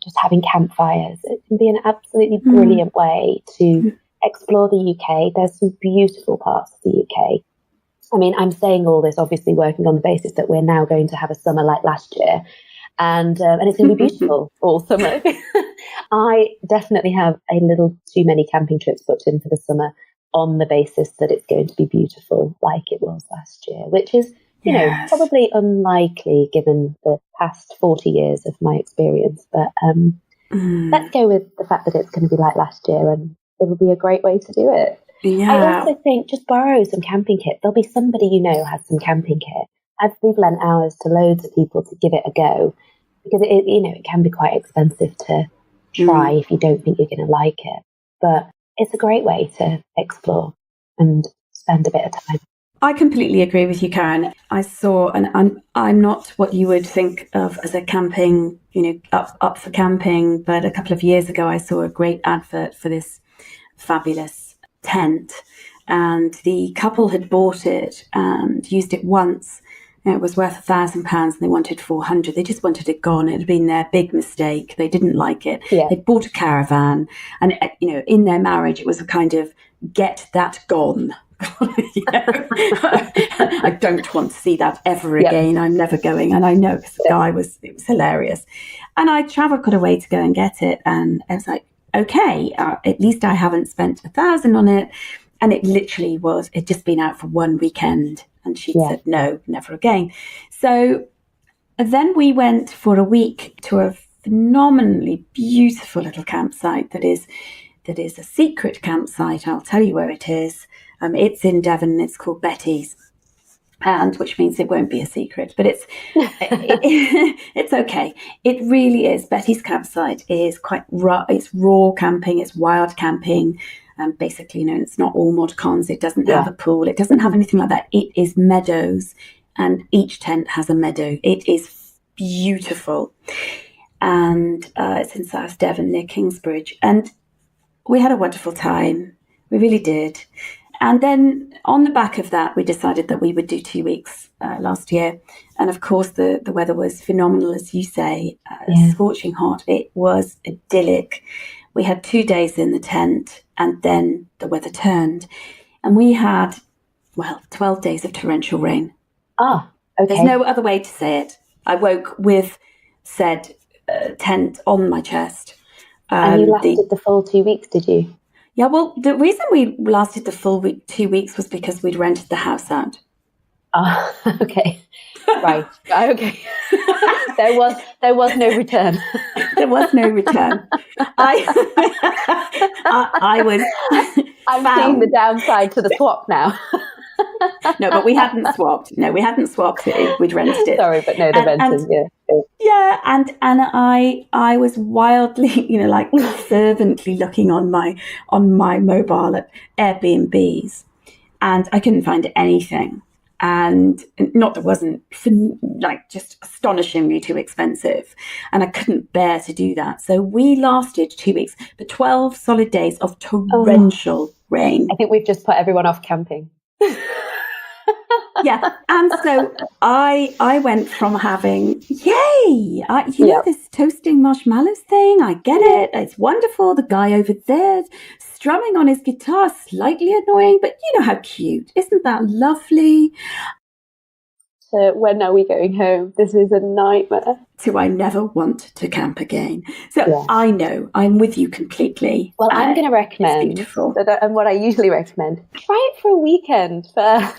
just having campfires. It can be an absolutely brilliant way to explore the UK. There's some beautiful parts of the UK. I mean, I'm saying all this obviously working on the basis that we're now going to have a summer like last year, and it's going to be beautiful all summer. I definitely have a little too many camping trips booked in for the summer on the basis that it's going to be beautiful like it was last year, which is, probably unlikely given the past 40 years of my experience. But let's go with the fact that it's going to be like last year, and it'll be a great way to do it. Yeah. I also think just borrow some camping kit. There'll be somebody has some camping kit. We've lent ours to loads of people to give it a go, because it can be quite expensive to try if you don't think you're going to like it. But it's a great way to explore and spend a bit of time. I completely agree with you, Karen. I saw, and I'm not what you would think of as a camping, up for camping, but a couple of years ago I saw a great advert for this fabulous tent, and the couple had bought it and used it once. It was worth £1,000 and they wanted 400. They just wanted it gone. It had been their big mistake. They didn't like it. Yeah. They bought a caravan, and in their marriage it was a kind of get that gone. I don't want to see that ever again. I'm never going. And I know, because the guy it was hilarious. And I got away to go and get it. And I was like, okay, at least I haven't spent £1,000 on it. And it literally it'd just been out for one weekend. And she said, no, never again. So then we went for a week to a phenomenally beautiful little campsite that is a secret campsite. I'll tell you where it is. It's in Devon. It's called Betty's, and which means it won't be a secret. But it's it's okay. It really is. Betty's campsite is quite raw. It's raw camping. It's wild camping. Basically, it's not all mod cons. It doesn't have a pool. It doesn't have anything like that. It is meadows, and each tent has a meadow. It is beautiful, and it's in South Devon near Kingsbridge. And we had a wonderful time. We really did. And then on the back of that, we decided that we would do 2 weeks last year. And of course, the weather was phenomenal, as you say, scorching hot. It was idyllic. We had 2 days in the tent, and then the weather turned. And we had, 12 days of torrential rain. Ah, okay. There's no other way to say it. I woke with said tent on my chest. And you lasted the full 2 weeks, did you? Yeah, well, the reason we lasted the full 2 weeks was because we'd rented the house out. Ah, okay. Right. Okay. There was no return. There was no return. I was. I'm seeing the downside to the swap now. No, but we hadn't swapped. No, we hadn't swapped it. We'd rented it. Sorry, but no, the renting. Yeah, and I was wildly, fervently looking on my mobile at Airbnbs, and I couldn't find anything. And not that it wasn't just astonishingly too expensive, and I couldn't bear to do that. So we lasted 2 weeks, but 12 solid days of torrential rain. I think we've just put everyone off camping. Yeah, and so I went from having this toasting marshmallows thing. I get it; it's wonderful. The guy over there strumming on his guitar, slightly annoying, but you know how cute, isn't that lovely? to when are we going home? This is a nightmare. So I never want to camp again. So Yeah. I know, I'm with you completely. Well, I'm going to recommend, and what I usually recommend, try it for a weekend first.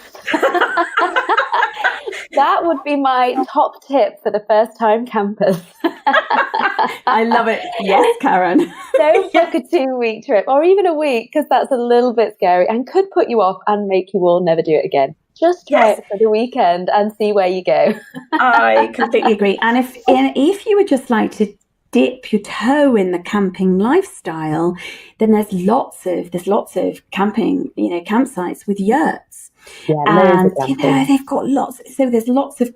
That would be my top tip for the first time campers. I love it. Yes, Karen. Don't book a 2-week trip or even a week, because that's a little bit scary and could put you off and make you all never do it again. Just try it for the weekend and see where you go. I completely agree. And if you would just like to dip your toe in the camping lifestyle, then there's lots of camping, campsites with yurts. Yeah, and they've got lots. So there's lots of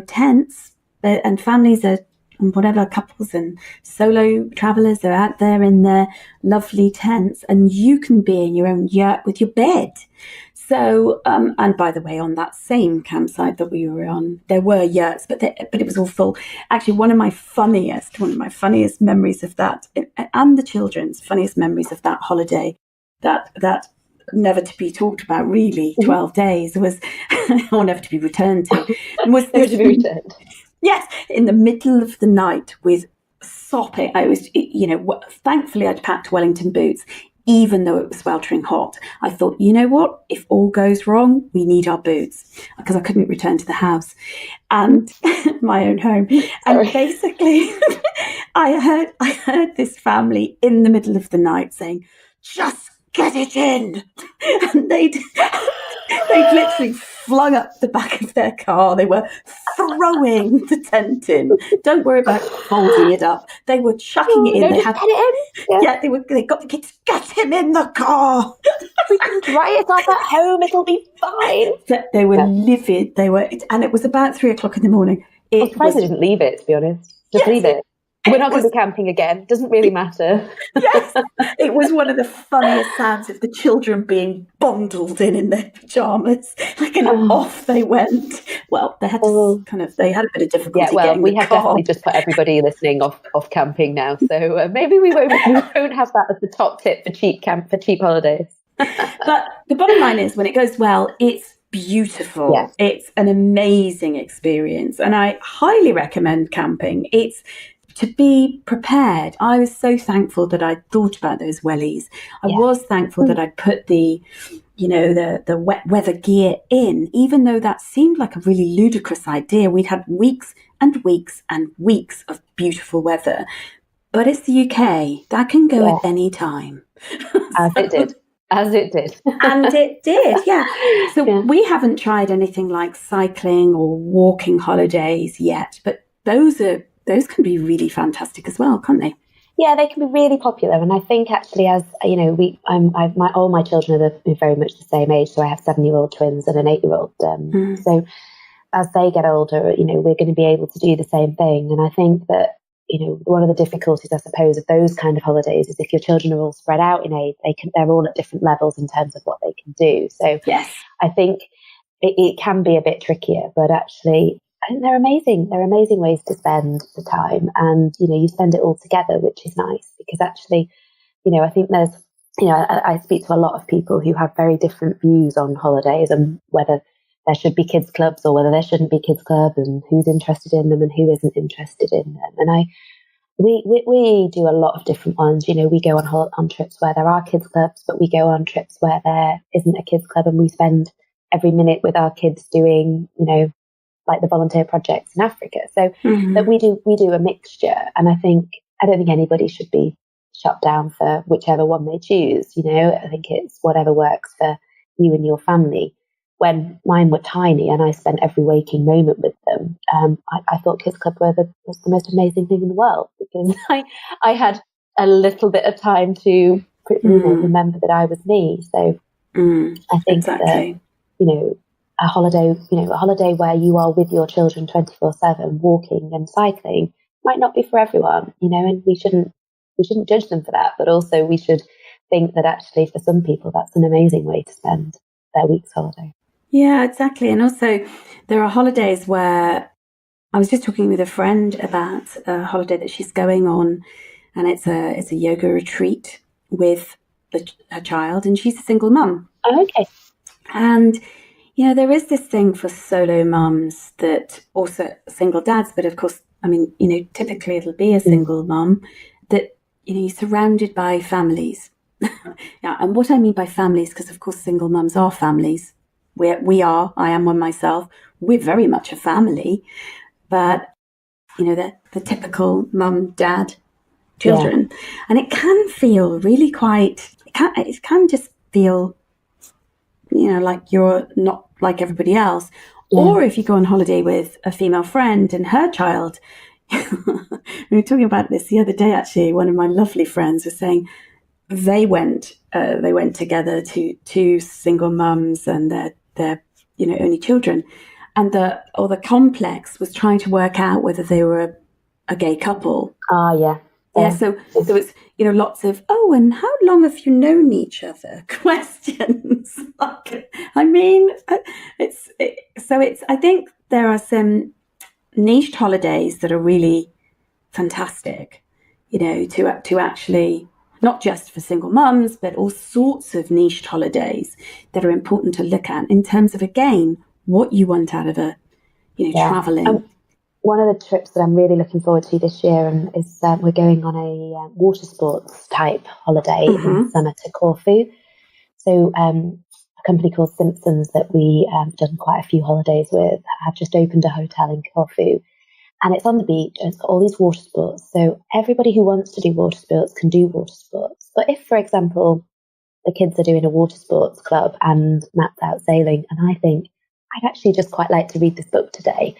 tents, and families are, whatever, couples and solo travelers are out there in their lovely tents, and you can be in your own yurt with your bed. So, and by the way, on that same campsite that we were on, there were yurts, but it was all full. Actually, one of my funniest memories of that, and the children's funniest memories of that holiday, that never to be talked about, really, 12 days was, or never to be returned to, was never to be returned. Yes, in the middle of the night with sopping. I was, thankfully I'd packed Wellington boots, even though it was sweltering hot. I thought, you know what? If all goes wrong, we need our boots, because I couldn't return to the house and my own home. And basically, I heard this family in the middle of the night saying, "Just get it in," and they'd literally flung up the back of their car. They were throwing the tent in. Don't worry about folding it up. They were chucking it in. They had it in. Yeah, they got the kids, get him in the car. We can dry it off at home. It'll be fine. They were livid. And it was about 3:00 in the morning. I'm surprised they didn't leave it, to be honest. Just leave it. We're not going to be camping again. Doesn't really matter. Yes, it was one of the funniest sounds of the children being bundled in their pajamas, and off they went. Well, they had to they had a bit of difficulty. Yeah, well, we have car. definitely just put everybody listening off camping now. So maybe we won't have that as the top tip for cheap holidays. But the bottom line is, when it goes well, it's beautiful. Yes. It's an amazing experience, and I highly recommend camping. It's to be prepared. I was so thankful that I'd thought about those wellies. I was thankful that I'd put the wet weather gear in, even though that seemed like a really ludicrous idea. We'd had weeks and weeks and weeks of beautiful weather. But it's the UK. That can go at any time. As it did. And it did, yeah. So we haven't tried anything like cycling or walking holidays yet, but those can be really fantastic as well, can't they? Yeah, they can be really popular. And I think actually, as you know, all my children are very much the same age. So I have 7-year-old twins and an 8-year-old. So as they get older, we're going to be able to do the same thing. And I think that, one of the difficulties, I suppose, of those kind of holidays is if your children are all spread out in age, they're all at different levels in terms of what they can do. So yes, I think it can be a bit trickier, but actually, I think they're amazing. They're amazing ways to spend the time, and you spend it all together, which is nice, because actually, I think there's, I speak to a lot of people who have very different views on holidays and whether there should be kids clubs or whether there shouldn't be kids clubs, and who's interested in them and who isn't interested in them. And we do a lot of different ones. We go on trips where there are kids clubs, but we go on trips where there isn't a kids club, and we spend every minute with our kids doing, like the volunteer projects in Africa. So that we do a mixture. And I don't think anybody should be shut down for whichever one they choose. I think it's whatever works for you and your family. When mine were tiny and I spent every waking moment with them, I thought Kids Club was the most amazing thing in the world, because I had a little bit of time to remember that I was me. So I think that, a holiday where you are with your children 24/7, walking and cycling, might not be for everyone, and we shouldn't judge them for that. But also we should think that actually for some people that's an amazing way to spend their week's holiday. Yeah, exactly. And also there are holidays where I was just talking with a friend about a holiday that she's going on, and it's a yoga retreat with her child, and she's a single mum. Oh, okay. And there is this thing for solo mums that also single dads, but of course, I mean, typically it'll be a single mum that, you're surrounded by families. Yeah, and what I mean by families, because of course single mums are families. I am one myself. We're very much a family, but the typical mum, dad, children, and it can feel really it can just feel, like you're not like everybody else. Yeah. Or if you go on holiday with a female friend and her child, we were talking about this the other day. Actually, one of my lovely friends was saying they went together to two single mums and their only children, and the complex was trying to work out whether they were a gay couple. Yeah, so it's lots of and how long have you known each other questions. I mean, I think there are some niched holidays that are really fantastic, to actually, not just for single mums, but all sorts of niched holidays that are important to look at in terms of, again, what you want out of traveling. One of the trips that I'm really looking forward to this year is we're going on a water sports type holiday in summer to Corfu. So a company called Simpsons that we have done quite a few holidays with have just opened a hotel in Corfu. And it's on the beach and it's got all these water sports. So everybody who wants to do water sports can do water sports. But if, for example, the kids are doing a water sports club and Matt's out sailing, and I think I'd actually just quite like to read this book today,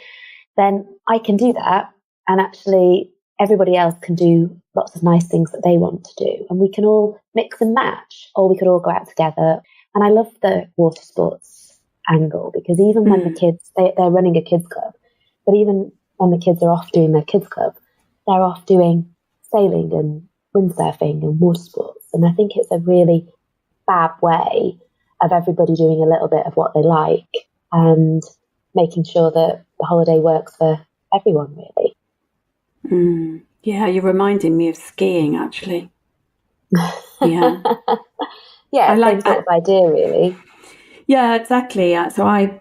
then I can do that. And actually everybody else can do lots of nice things that they want to do. And we can all mix and match, or we could all go out together. And I love the water sports angle, because even when the kids, they're running a kids club, but even when the kids are off doing their kids club, they're off doing sailing and windsurfing and water sports. And I think it's a really fab way of everybody doing a little bit of what they like and making sure that the holiday works for everyone, really. Yeah, you're reminding me of skiing, actually. Yeah. Yeah, same sort of idea, really. Yeah, exactly. So I've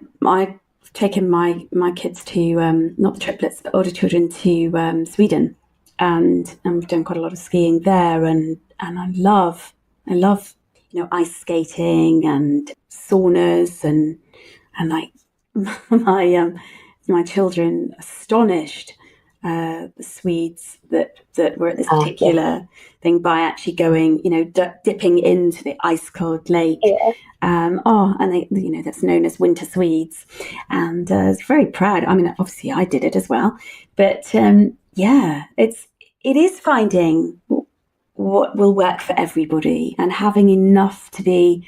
taken my kids to, not the triplets, but older children, to Sweden. And we've done quite a lot of skiing there. And I love, ice skating and saunas and like my children astonished the Swedes that were at this particular thing by actually going, dipping into the ice cold lake. Yeah. And they, that's known as winter Swedes, and I was very proud. I mean, obviously I did it as well, but it is finding what will work for everybody and having enough to be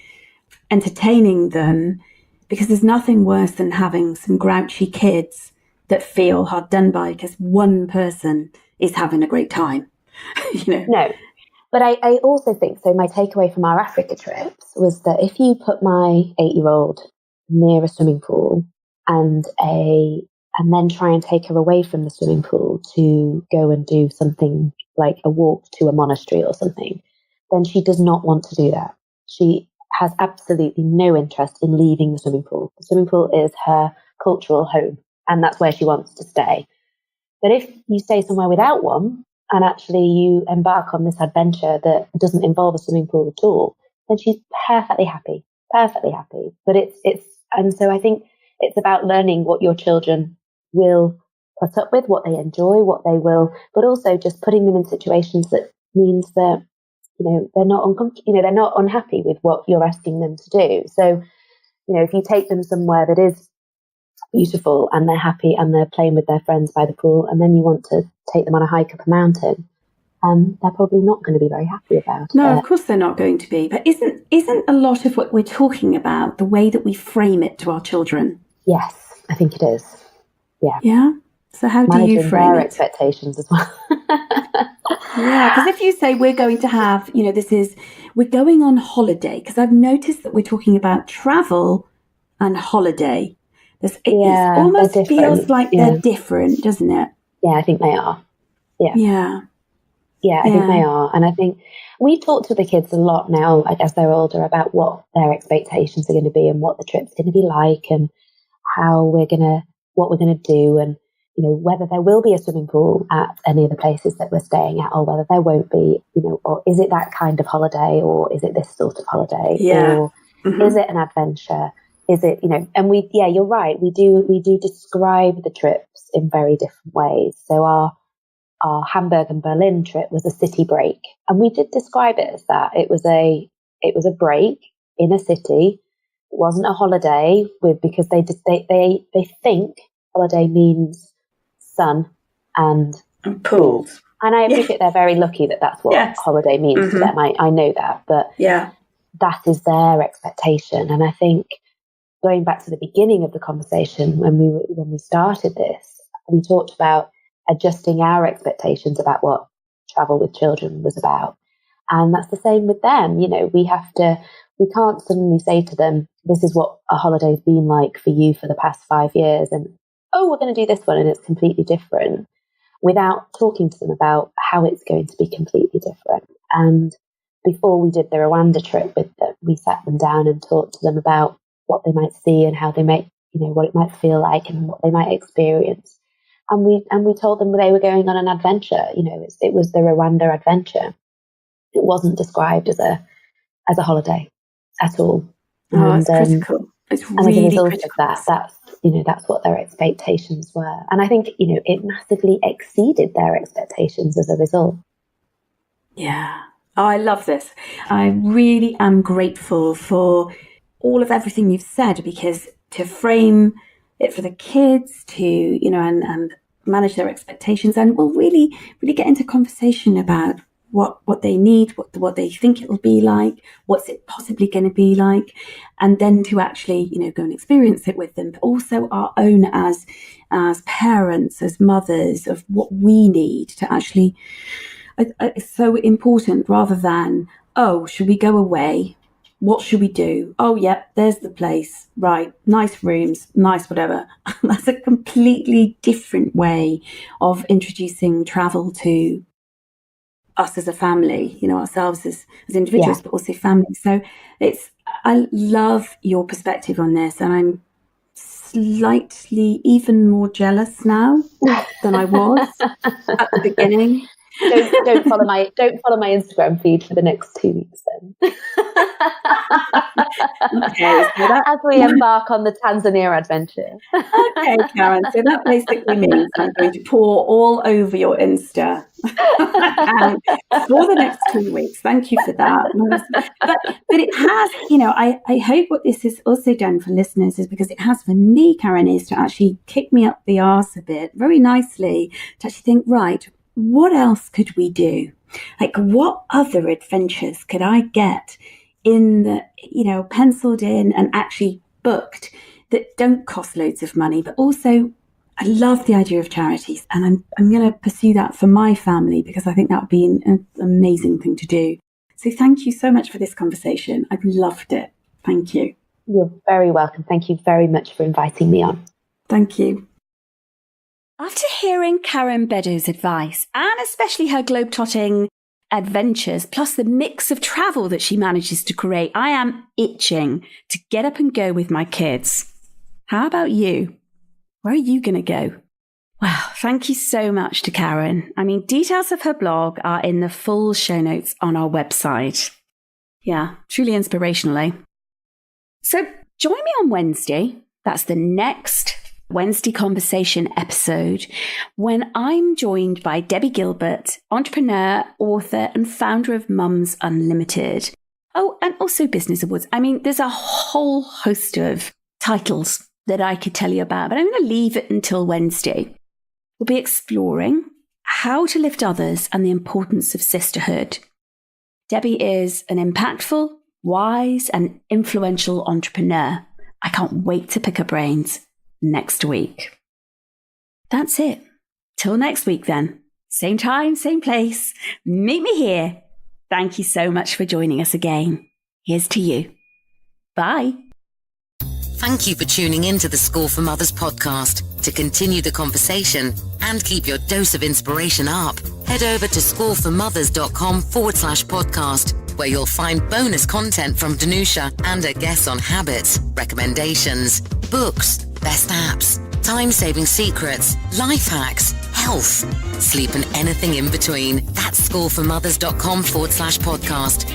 entertaining them. Because there's nothing worse than having some grouchy kids that feel hard done by because one person is having a great time. No, but I also think, so my takeaway from our Africa trips was that if you put my 8-year-old near a swimming pool and then try and take her away from the swimming pool to go and do something like a walk to a monastery or something, then she does not want to do that. She has absolutely no interest in leaving the swimming pool. The swimming pool is her cultural home, and that's where she wants to stay. But if you stay somewhere without one, and actually you embark on this adventure that doesn't involve a swimming pool at all, then she's perfectly happy. But and so I think it's about learning what your children will put up with, what they enjoy, what they will, but also just putting them in situations that means that they're not uncomfortable, they're not unhappy with what you're asking them to do. So, if you take them somewhere that is beautiful and they're happy and they're playing with their friends by the pool, and then you want to take them on a hike up a mountain, they're probably not going to be very happy about it. No, of course they're not going to be. But isn't a lot of what we're talking about the way that we frame it to our children? Yes, I think it is. Yeah. Yeah. So how do you frame their it? Expectations as well. Yeah, because if you say we're going to have, we're going on holiday, because I've noticed that we're talking about travel and holiday. It almost feels like they're different, doesn't it? Yeah, I think they are. Yeah. Yeah. Yeah, I think they are. And I think we talk to the kids a lot now, as they're older, about what their expectations are going to be and what the trip's going to be like and what we're going to do, and, you know, whether there will be a swimming pool at any of the places that we're staying at or whether there won't be, you know, or is it that kind of holiday or is it this sort of holiday? Or is it an adventure? Is it, you know, and you're right. We do describe the trips in very different ways. So our Hamburg and Berlin trip was a city break, and we did describe it as that. It was a break in a city. It wasn't a holiday because they think holiday means sun and pools. And I appreciate they're very lucky that that's what holiday means to them. I know that, but that is their expectation. And I think going back to the beginning of the conversation when we started this, we talked about adjusting our expectations about what travel with children was about. And that's the same with them. You know, we can't suddenly say to them, this is what a holiday's been like for you for the past 5 years. And, we're going to do this one and it's completely different, without talking to them about how it's going to be completely different. And before we did the Rwanda trip with them, we sat them down and talked to them about what they might see and how they might, you know, what it might feel like and what they might experience. And we told them they were going on an adventure. You know, it was the Rwanda adventure. It wasn't described as a holiday at all. It's critical. It's really as a result critical. of that's what their expectations were. And I think, you know, it massively exceeded their expectations as a result. Yeah. Oh, I love this. I really am grateful for all of everything you've said, because to frame it for the kids to, you know, and manage their expectations, and we'll really, really get into conversation about what they need, what they think it'll be like, what's it possibly going to be like, and then to actually, you know, go and experience it with them, but also our own as parents, as mothers, of what we need to actually. It's so important, rather than, should we go away? What should we do? Oh, yeah, there's the place. Right. Nice rooms, nice whatever. That's a completely different way of introducing travel to us as a family, you know, ourselves as individuals, but also family. So I love your perspective on this, and I'm slightly even more jealous now than I was at the beginning. Don't follow my Instagram feed for the next 2 weeks then. Okay, so as we embark on the Tanzania adventure. Okay, Karen. So that basically means I'm going to pour all over your Insta for the next 2 weeks. Thank you for that. But it has, you know, I hope what this has also done for listeners is, because it has for me, Karen, is to actually kick me up the arse a bit, very nicely, to actually think, right, what else could we do? Like, what other adventures could I get in the, you know, penciled in and actually booked, that don't cost loads of money, but also I love the idea of charities, and I'm going to pursue that for my family, because I think that would be an amazing thing to do. So thank you so much for this conversation. I've loved it. Thank you. You're very welcome. Thank you very much for inviting me on. Thank you. After hearing Karen Beddow's advice, and especially her globetrotting adventures, plus the mix of travel that she manages to create, I am itching to get up and go with my kids. How about you? Where are you going to go? Well, thank you so much to Karen. I mean, details of her blog are in the full show notes on our website. Yeah, truly inspirational, eh? So join me on Wednesday. That's the next Wednesday Conversation episode, when I'm joined by Debbie Gilbert, entrepreneur, author, and founder of Mums Unlimited. Oh, and also Business Awards. I mean, there's a whole host of titles that I could tell you about, but I'm going to leave it until Wednesday. We'll be exploring how to lift others and the importance of sisterhood. Debbie is an impactful, wise, and influential entrepreneur. I can't wait to pick her brains next week. That's it. Till next week then. Same time, same place. Meet me here. Thank you so much for joining us again. Here's to you. Bye. Thank you for tuning in to the School for Mothers podcast. To continue the conversation and keep your dose of inspiration up, head over to schoolformothers.com/podcast, where you'll find bonus content from Danusha and her guests on habits, recommendations, books, best apps, time-saving secrets, life hacks, health, sleep and anything in between. That's schoolformothers.com/podcast.